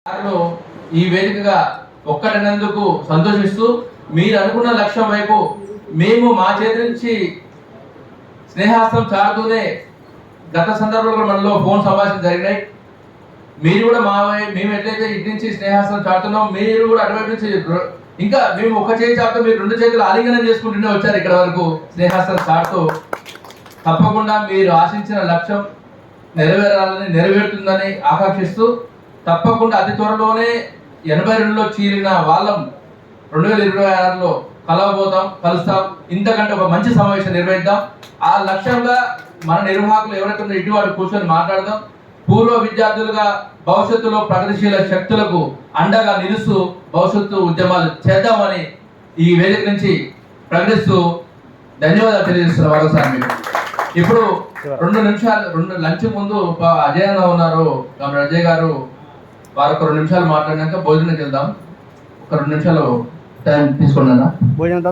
ఈ వేదికగా ఒక్కటనందుకు సంతోషిస్తూ మీరు అనుకున్న లక్ష్యం వైపు మేము మా చేతి నుంచి స్నేహాస్తం చాటుతూనే గత సందర్భంలో మనలో ఫోన్ సంభాషణ జరిగినాయి. మీరు కూడా మేము ఎట్లయితే ఇటు నుంచి స్నేహాస్తం చాటుతున్నాం, మీరు కూడా అటువైపు నుంచి ఇంకా మేము ఒక చేతి చాటుతూ మీరు రెండు చేతులు ఆలింగనం చేసుకుంటూనే వచ్చారు ఇక్కడ వరకు స్నేహాస్తం చాటుతూ. తప్పకుండా మీరు ఆశించిన లక్ష్యం నెరవేరుతుందని ఆకాంక్షిస్తూ తప్పకుండా అతి త్వరలోనే 82లో చీరిన వాళ్ళం 2026లో కలుస్తాం. ఇంతకంటే ఒక మంచి సమావేశం నిర్వహిద్దాం. ఆ లక్ష్యంగా మన నిర్వాహకులు ఎవరైతే ఉన్నారో ఇటువంటి కూర్చొని మాట్లాడదాం. పూర్వ విద్యార్థులుగా భవిష్యత్తులో ప్రగతిశీల శక్తులకు అండగా నిలుస్తూ భవిష్యత్తు ఉద్యమాలు చేద్దామని ఈ వేదిక నుంచి ప్రకటిస్తూ ధన్యవాదాలు తెలియజేస్తున్నారు. మరోసారి మీకు ఇప్పుడు 2 నిమిషాలు లంచ్ ముందు అజయ్ అన్న ఉన్నారు, అజయ్ గారు వారు ఒక 2 నిమిషాలు మాట్లాడినాక భోజనంకి వెళ్దాం. ఒక 2 నిమిషాలు టైం తీసుకోండి అన్న. భోజనం